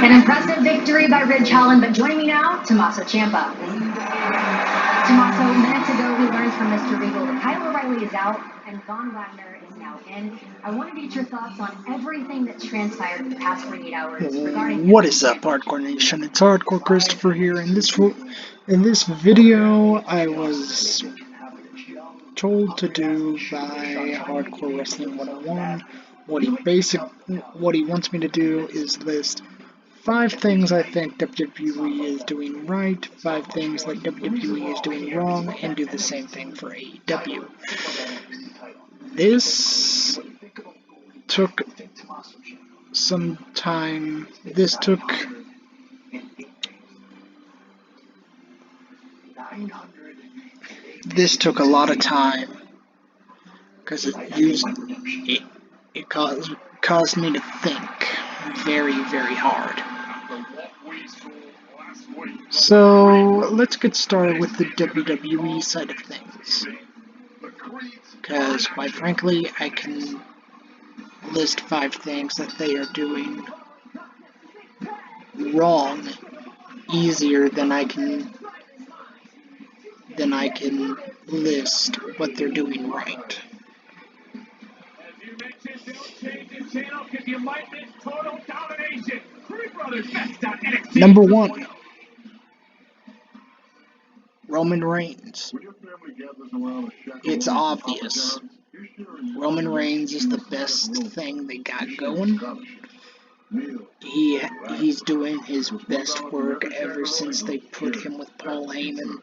An impressive victory by Ridge Holland, but joining me now, Tommaso Ciampa. Tommaso, minutes ago we learned from Mr. Regal that Kyle O'Reilly is out and Von Wagner is now in. I wanted to get your thoughts on everything that's transpired in the past 48 hours regarding... What is up, Hardcore Nation? It's Hardcore Christopher here. In this video, I was told to do by Hardcore Wrestling 101. What he wants me to do is list 5 things I think WWE is doing right, 5 things that WWE is doing wrong, and do the same thing for AEW. This took some time. This took a lot of time because it caused me to think very, very hard. So let's get started with the WWE side of things, because quite frankly I can list 5 things that they are doing wrong easier than I can list what they're doing right. Number 1, Roman Reigns. It's obvious. Roman Reigns is the best thing they got going. He's doing his best work ever since they put him with Paul Heyman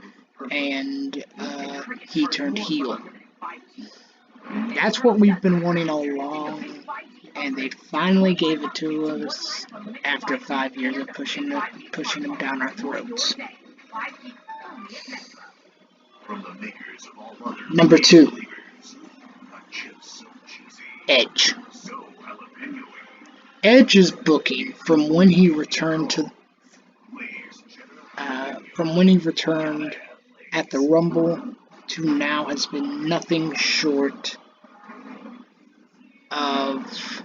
and he turned heel. That's what we've been wanting all along, and they finally gave it to us after 5 years of pushing him down our throats. Number 2, Edge. Edge's booking from when he returned at the Rumble to now has been nothing short of,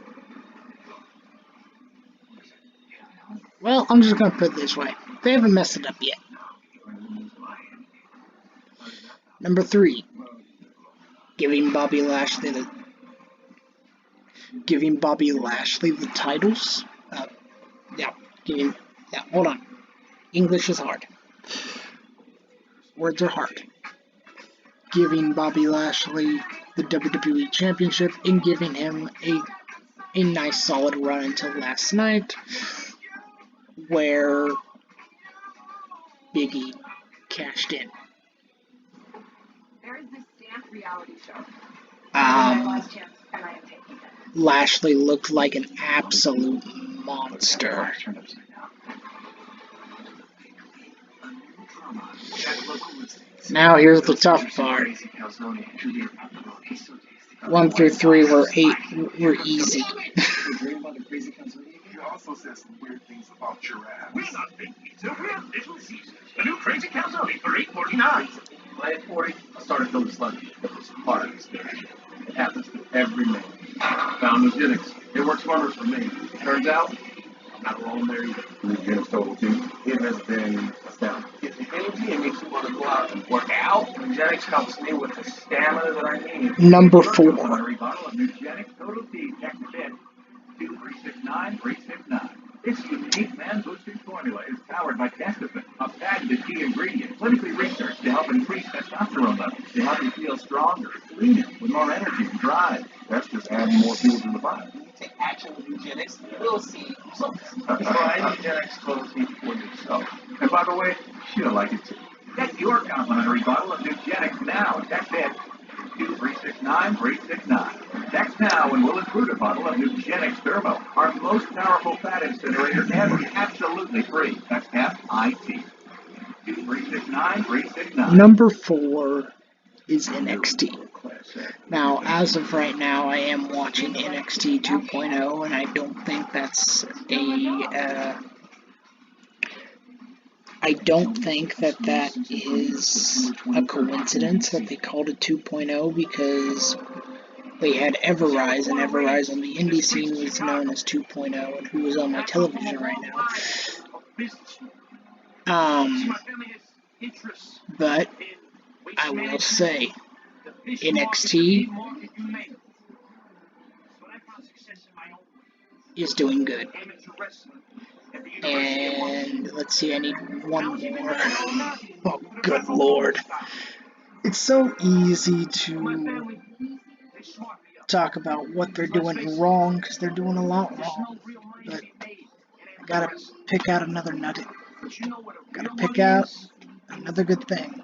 well, I'm just going to put it this way. They haven't messed it up yet. Number 3, giving Bobby Lashley the titles. Hold on. English is hard. Words are hard. Giving Bobby Lashley the WWE Championship and giving him a nice solid run until last night, where Big E cashed in. There is this stamped reality show. Lashley looked like an absolute monster. Now here's the tough part. 1 through 3 were easy. He also said some weird things about giraffes. We're not big pizza, we're Little Caesars. The new Crazy Calzone for $8.49. When I hit 40, I started feeling sluggish. It was part of the experience. It happens to every man. Found Nugenix. It works wonders for me. Turns out, I'm not alone there either. Nugenix Total Team, it has been astounding. If the energy and makes you want to go out and work out, Nugenix helps me with the stamina that I need. Number 4. Bottle of Nugenix Total Team. Check the bid. 2-369-369. This unique man-boosting formula is powered by Testofen, a patented key ingredient, clinically researched to help increase testosterone levels, to help you feel stronger, leaner, with more energy and drive. That's just adding more fuel to the fire. When you take action with Nugenix, you will see results. Try Nugenix Total Team for yourself. And by the way, you'll like it too. Get your complimentary bottle of Nugenix now. Text in 2-369-369. Text now and we'll include a bottle of Nugenix Thermo, our most powerful fat incinerator ever, absolutely free. That's F-I-T. 2-369-369. Number 4 is NXT. Now, as of right now, I am watching NXT 2.0, and I don't think that's I don't think that is a coincidence that they called it 2.0, because they had Everrise, and Everrise on the indie scene was known as 2.0, and who was on my television right now. But I will say, NXT is doing good. And let's see, I need one more. Oh, good lord. It's so easy to talk about what they're doing wrong, because they're doing a lot wrong. But I gotta pick out another nugget. Gotta pick out another good thing.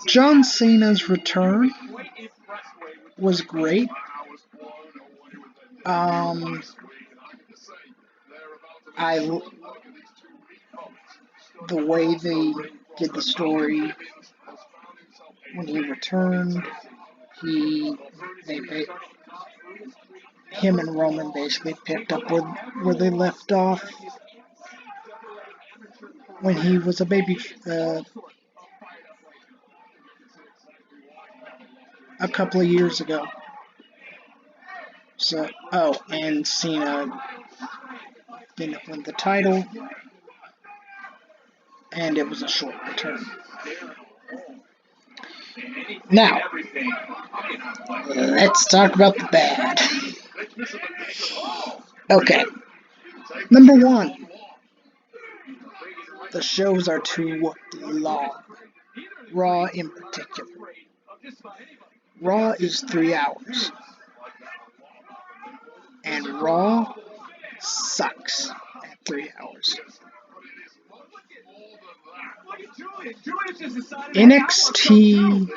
John Cena's return was great. The way they did the story when he returned, him and Roman basically picked up where they left off when he was a baby, a couple of years ago. So, and Cena didn't win the title, and it was a short return. Now, let's talk about the bad. Okay. Number one, the shows are too long. Raw in particular. Raw is 3 hours. And Raw sucks at 3 hours. NXT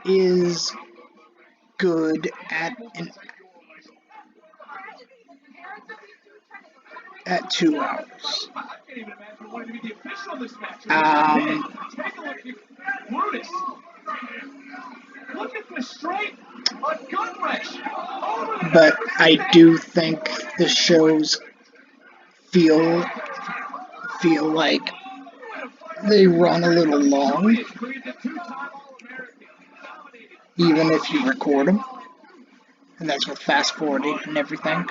is good at 2 hours. But I do think the shows feel like they run a little long, even if you record them, and that's with fast forwarding and everything.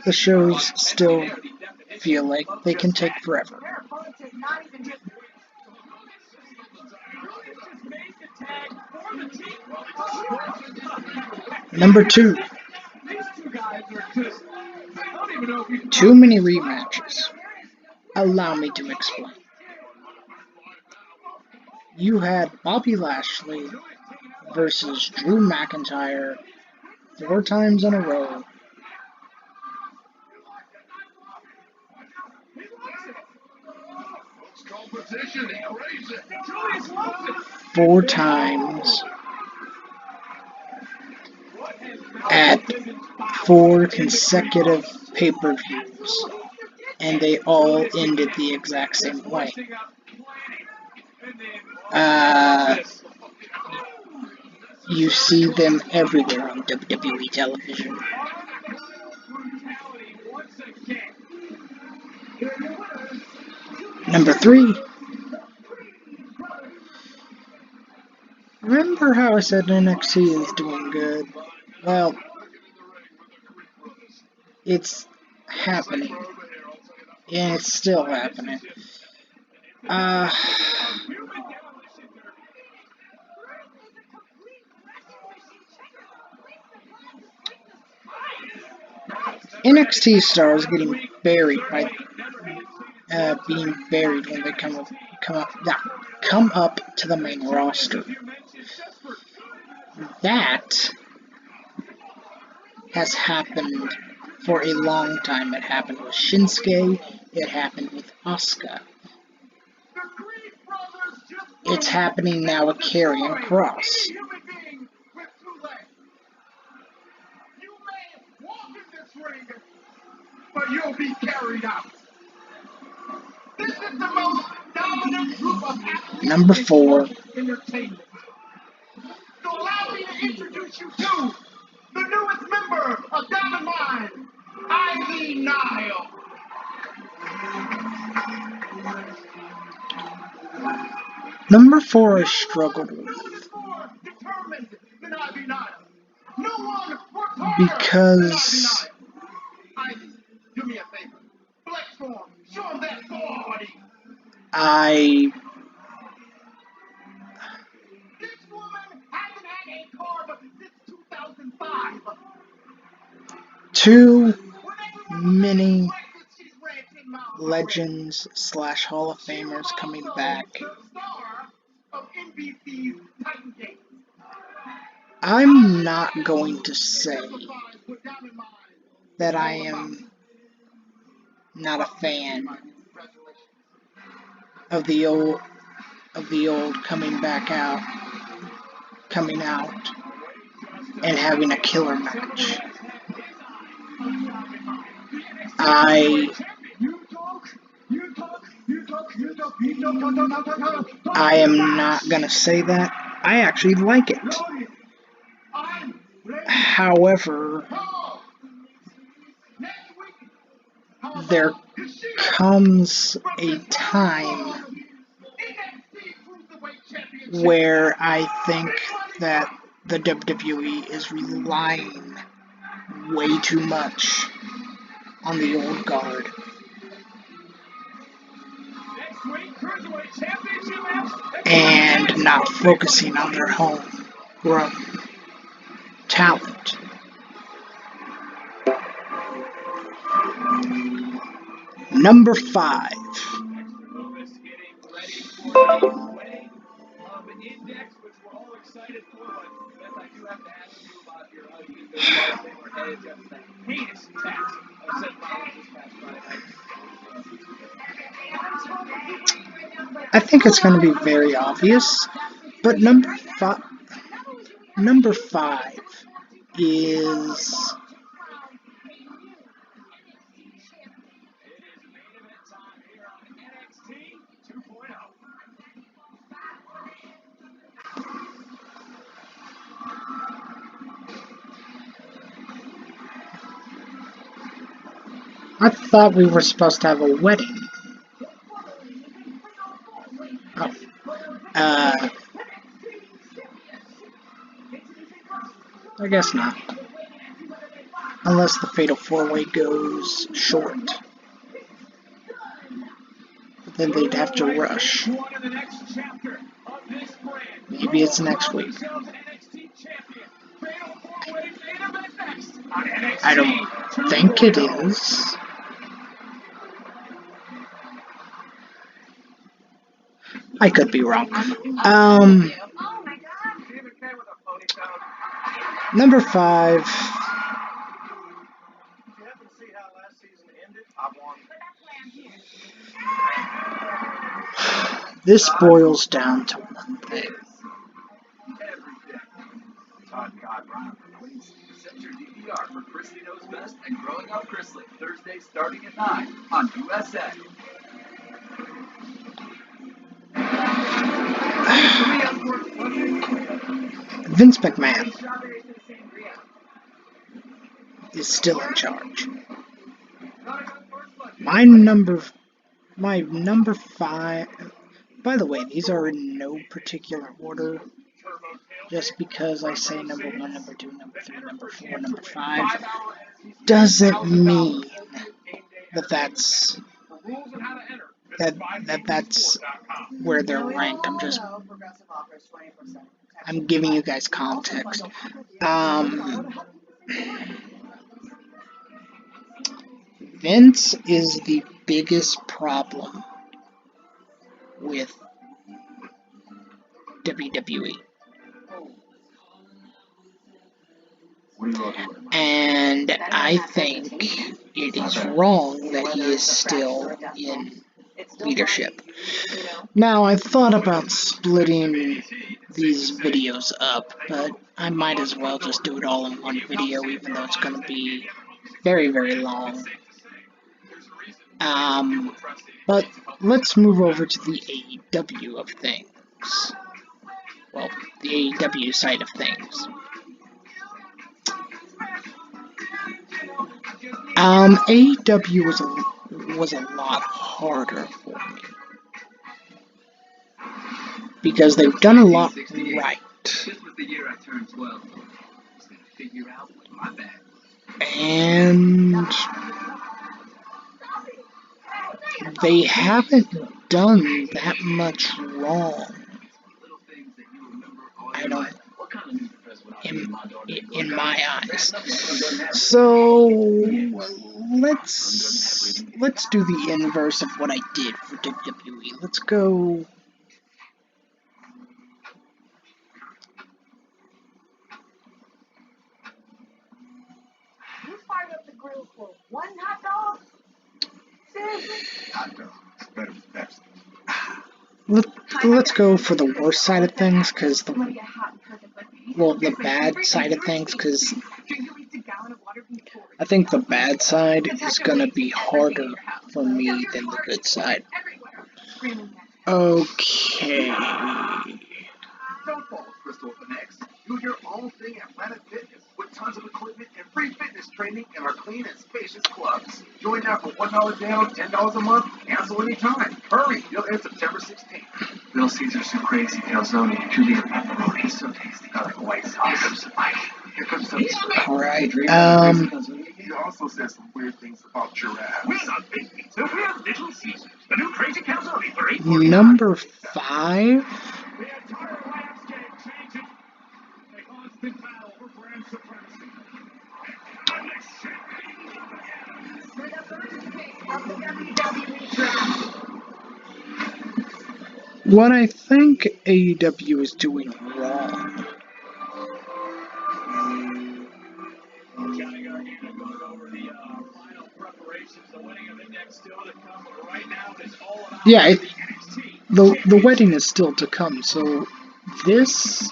The shows still feel like they can take forever. Number two, too many rematches. Allow me to explain. You had Bobby Lashley versus Drew McIntyre 4 times in a row. Four times at 4 consecutive pay-per-views, and they all ended the exact same way. You see them everywhere on WWE television. Number 3. Remember how I said NXT is doing good? Well, it's happening. And it's still happening. NXT stars getting buried by being buried when they come up to the main roster. That has happened for a long time. It happened with Shinsuke. It happened with Asuka. It's happening now with Karrion Kross. But you'll be carried out. This is the Number 4. Entertainment. So allow me to introduce you to the newest member of Diamond Mine, Ivy Nile. Number 4 I struggled with Determined than Ivy Nile. No one works harder because than Ivy Nile. Ivy, do me a favor. Flex for him. Show him that body. This woman hasn't had a car but since 2005. too many legends / Hall of Famers coming back. I'm not going to say that I am not a fan of the old coming out and having a killer match. I am not gonna say that. I actually like it. However, there comes a time where I think that the WWE is relying way too much on the old guard and not focusing on their homegrown talent. Number 5. I think it's going to be very obvious, but number 5 is I thought we were supposed to have a wedding. Oh. I guess not. Unless the Fatal 4-Way goes short. But then they'd have to rush. Maybe it's next week. I don't think it is. I could be wrong. Number 5. This boils down to one thing. Set your DVR for Chrisley Knows Best and Growing Up Chrisley, Thursday starting at 9 on USA. Vince McMahon is still in charge. My number 5. By the way, these are in no particular order. Just because I say number 1, number 2, number 3, number 4, number 5 doesn't mean that that's where they're ranked. I'm giving you guys context. Vince is the biggest problem with WWE. And I think it is wrong that he is still in leadership. Now, I've thought about splitting these videos up, but I might as well just do it all in one video, even though it's going to be very, very long. But let's move over to the AEW of things. Well, the AEW side of things. AEW was a lot harder for me because they've done a lot right. This was the year I turned 12. I was gonna figure out my bad. And they haven't done that much wrong. I don't, in my eyes. So let's do the inverse of what I did for WWE. Let's go. You fired up the grill for one hot dog? Seriously? Hot dog. It's better with Pepsi. Let's go for the worst side of things, because the bad side of things, because I think the bad side is gonna be harder for me than the good side. Okay. Don't fall with Crystal Next. Do your own thing at Planet Fitness with tons of equipment and free fitness training in our clean and spacious clubs. Join now for $1 down, $10 a month. Cancel anytime. Hurry, you'll end September 16th. Little Caesar Soup Crazy Calzone, chili and pepperoni. It's so tasty. I like white sauce. Here comes some. Alright, He also says some weird things about giraffes. We're not big pizza, we're Little Caesars. The new crazy calzone for $8.49. number 5. The entire landscape changes. A constant battle for brand supremacy. And the What I think AEW is doing wrong Johnny Gargano going over the final preparations, the wedding of Index still to come, but right now it's all about Yeah, the NXT. the wedding is still to come, so this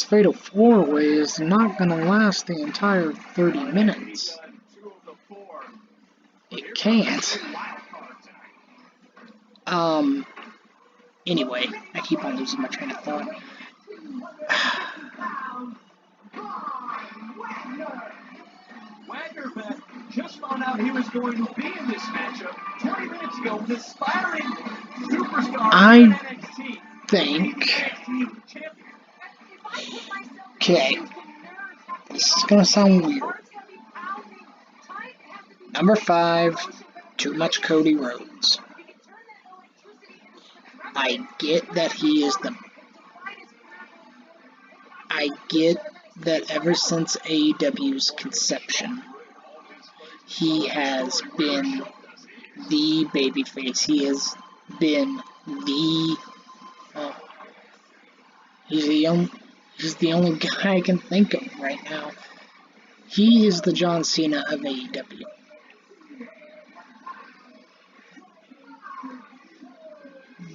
fatal 4-way is not gonna last the entire 30 minutes. It can't. Anyway, I keep on losing my train of thought. Wagner just found out he was going to be in this matchup 20 minutes ago with aspiring superstar I NXT. think. Okay. This is gonna sound weird. Number 5, too much Cody Rhodes. I get that he is the. I get that ever since AEW's conception, he has been the babyface. He has been the. He's the only guy I can think of right now. He is the John Cena of AEW.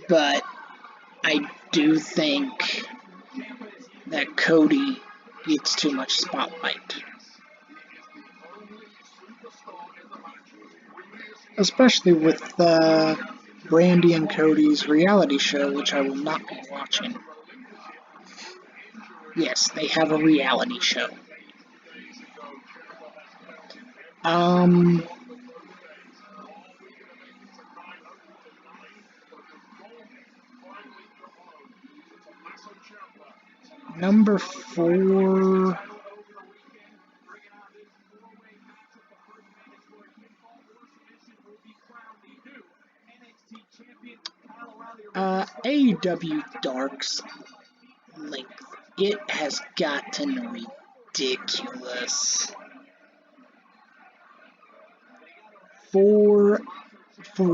But I do think that Cody gets too much spotlight. Especially with Brandy and Cody's reality show, which I will not be watching. Yes, they have a reality show. Number 4. AEW Dark's length. It has gotten ridiculous. For a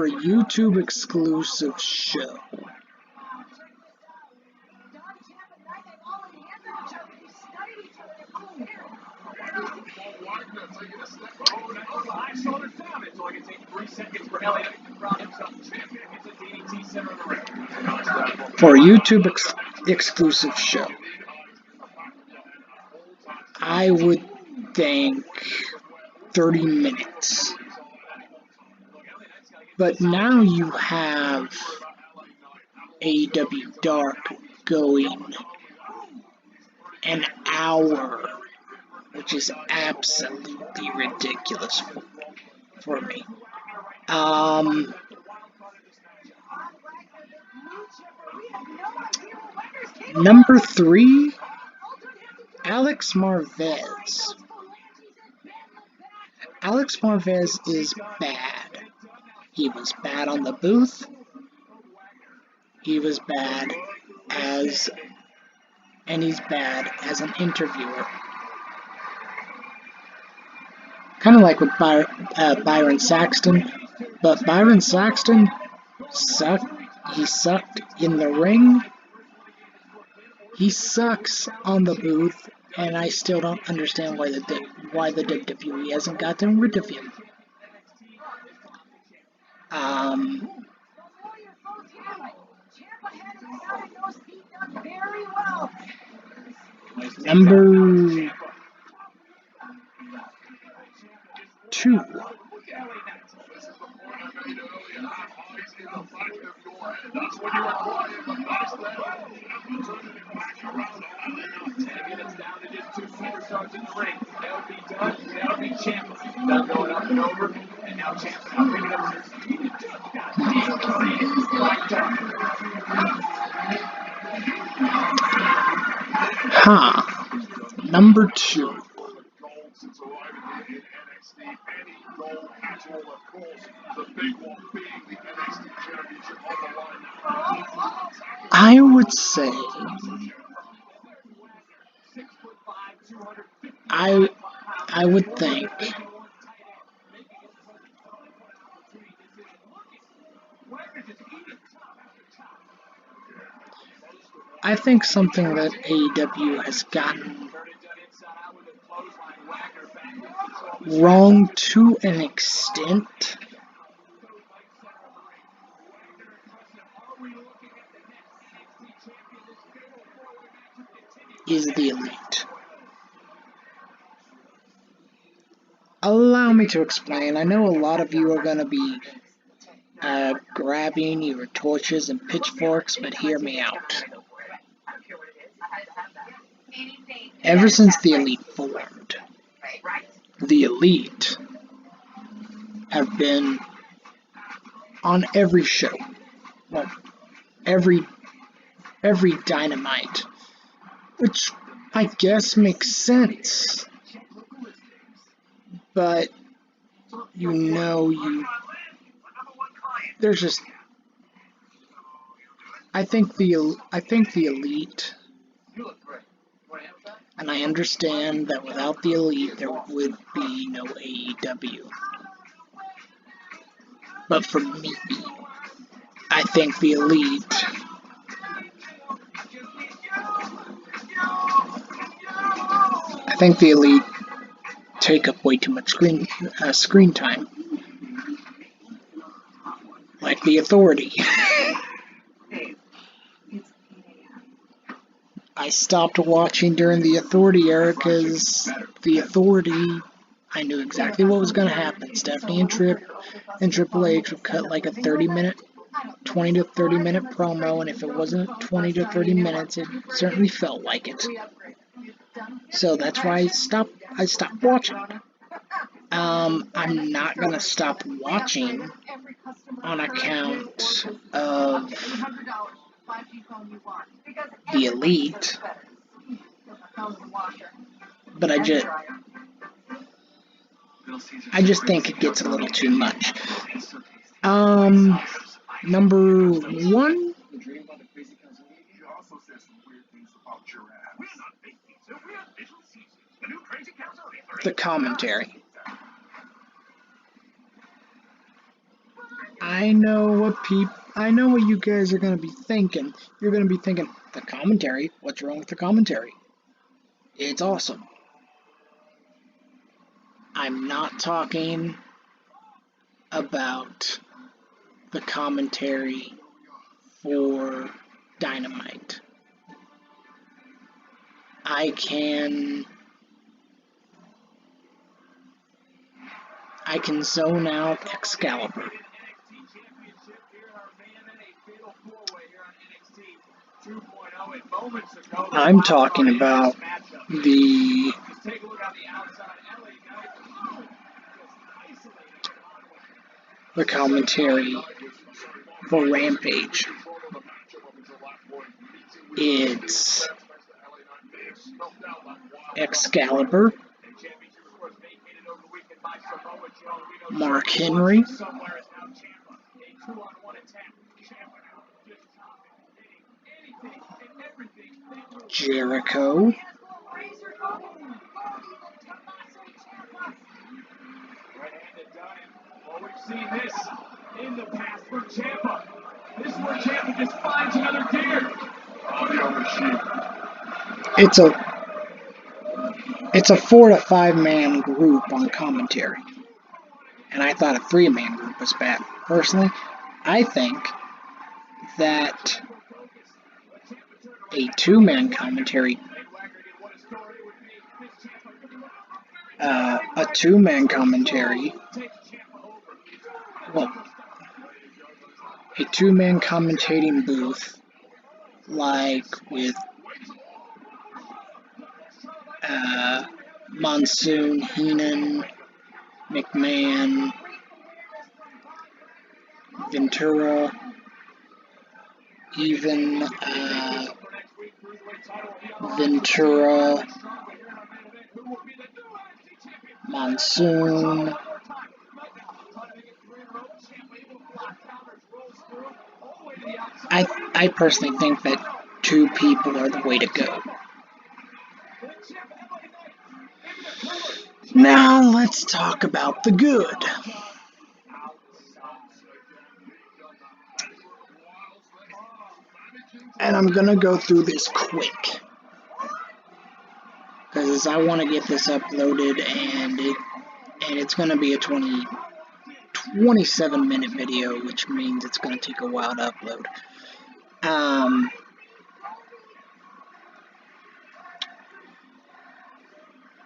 YouTube exclusive show. For a YouTube exclusive show, I would think 30 minutes But now you have AEW Dark going an hour, which is absolutely ridiculous for me. Number 3, Alex Marvez. Alex Marvez is bad. He was bad on the booth. He was bad and he's bad as an interviewer. Kind of like with Byron Saxton, but Byron Saxton sucked. He sucked in the ring. He sucks on the booth, and I still don't understand why the WWE hasn't gotten rid of him. Number 2. Number 2. I would say I would think something that AEW has gotten wrong to an extent is the Elite. Allow me to explain. I know a lot of you are going to be grabbing your torches and pitchforks, but hear me out. Ever since the Elite formed, the Elite have been on every show. Well, every Dynamite, which I guess makes sense. But there's just I think the Elite, and I understand that without the Elite there would be no AEW. But for me, I think the Elite take up way too much screen time, like the Authority. I stopped watching during the Authority era because the Authority, I knew exactly what was going to happen. Stephanie and Triple H would cut like a 20 to 30 minute promo, and if it wasn't 20 to 30 minutes, it certainly felt like it. So that's why I stopped watching. I'm not gonna stop watching on account of the Elite, but I just think it gets a little too much. Number 1. The commentary. I know what you guys are going to be thinking. You're going to be thinking, the commentary? What's wrong with the commentary? It's awesome. I'm not talking about the commentary for Dynamite. I can zone out Excalibur. moments ago. I'm talking about the Just take a look on the outside. LA Knight commentary for Rampage. It's Excalibur, Mark Henry, Jericho, Well, we've seen this in the past for Ciampa. This is where Ciampa just finds another gear. Audio machine. It's a 4 to 5 man group on commentary, and I thought a 3-man group was bad. Personally, I think that a 2-man commentary, well, a 2-man commentating booth, like with Monsoon, Heenan, McMahon, Ventura, even Ventura, Monsoon. I personally think that 2 people are the way to go. Now let's talk about the good. And I'm gonna go through this quick, because I want to get this uploaded, and it's gonna be a 27-minute video, which means it's gonna take a while to upload.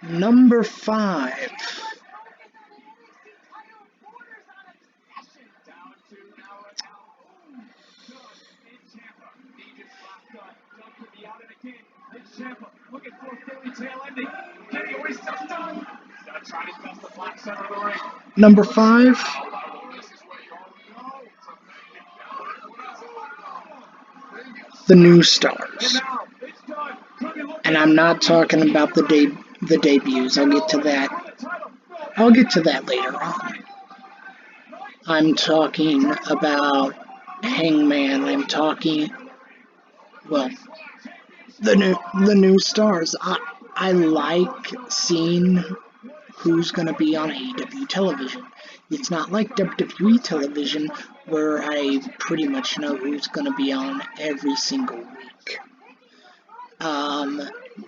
Number 5. Number 5. The new stars. And I'm not talking about the debuts. I'll get to that later on. I'm talking about Hangman. I'm talking, well, the new stars. I like seeing who's going to be on AEW television. It's not like WWE television, where I pretty much know who's going to be on every single week.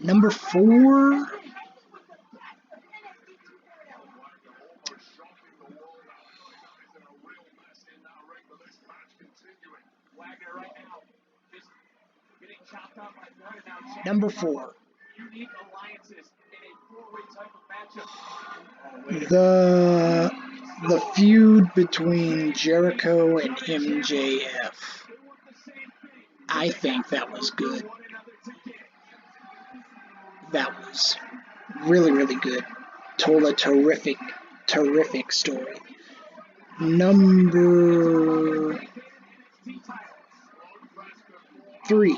Number 4. Number 4. The feud between Jericho and MJF. I think that was good. That was really, really good. Told a terrific story. Number 3.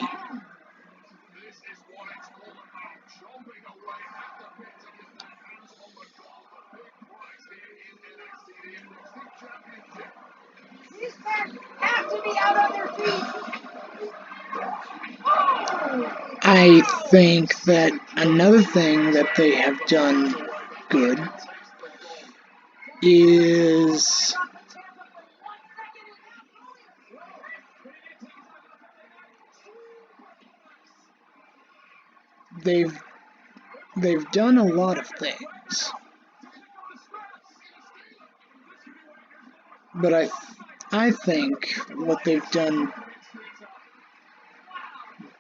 These men have to be out on their feet. I think that another thing that they have done good is they've done a lot of things, but I think what they've done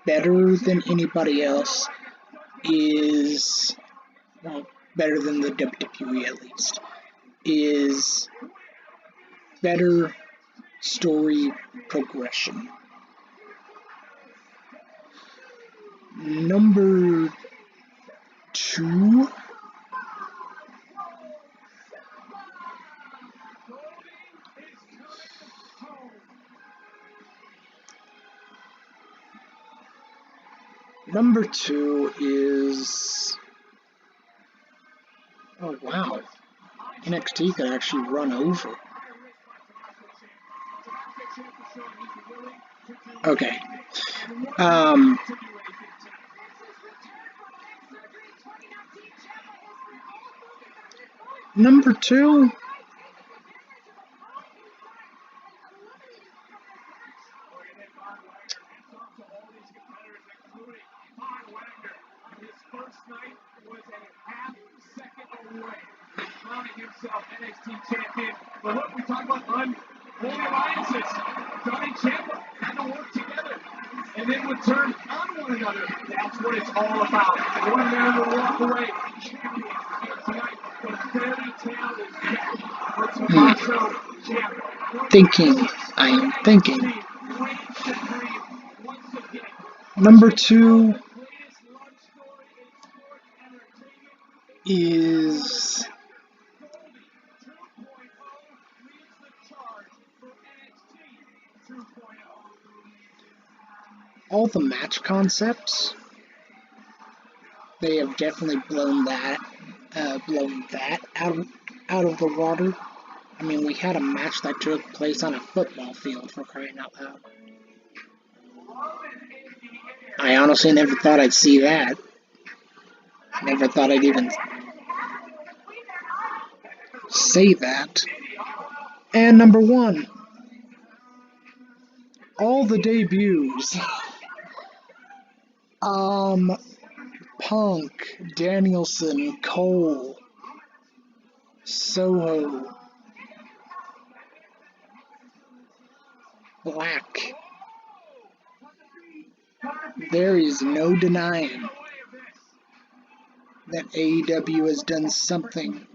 better than anybody else is, well, better than the WWE at least, is better story progression. Number 2. Number 2 is... Oh, wow. NXT could actually run over. Okay. Number 2... NXT champion. But look, we talk about unholy alliances. Johnny and Ciampa had to work together and then would turn on one another. That's what it's all about. One man will walk away champion here tonight. The fairy tale is back for Tommaso Ciampa. Thinking. I am thinking. Number 2 is... all the match concepts. They have definitely blown that out of the water. I mean, we had a match that took place on a football field, for crying out loud. I honestly never thought I'd see that. Never thought I'd even say that. And number 1, all the debuts. Punk, Danielson, Cole, Soho, Black. There is no denying that AEW has done something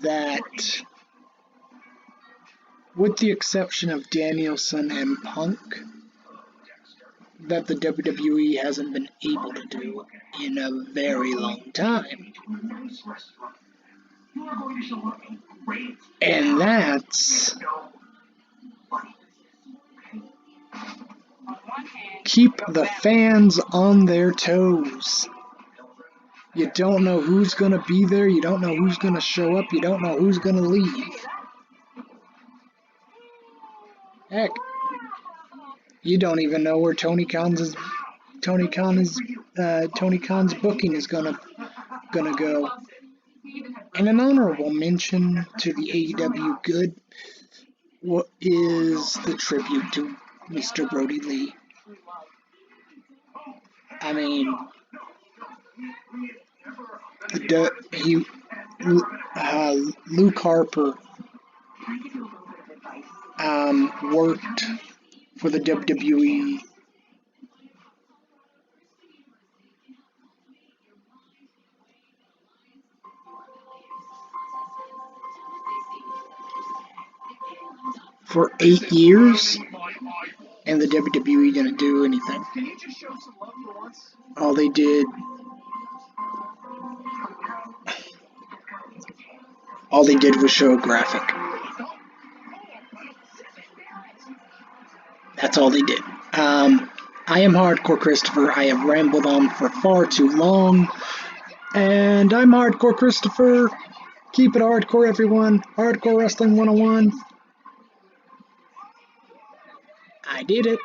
that, with the exception of Danielson and Punk, that the WWE hasn't been able to do in a very long time. And that's keep the fans on their toes. You don't know who's going to be there, you don't know who's going to show up, you don't know who's going to leave. Heck, you don't even know where Tony Khan's booking is gonna go. And an honorable mention to the AEW good is the tribute to Mr. Brody Lee. I mean, Luke Harper worked for the WWE for 8 years, and the WWE didn't do anything. All they did was show a graphic. That's all they did. I am Hardcore Christopher. I have rambled on for far too long. And I'm Hardcore Christopher. Keep it hardcore, everyone. Hardcore Wrestling 101. I did it.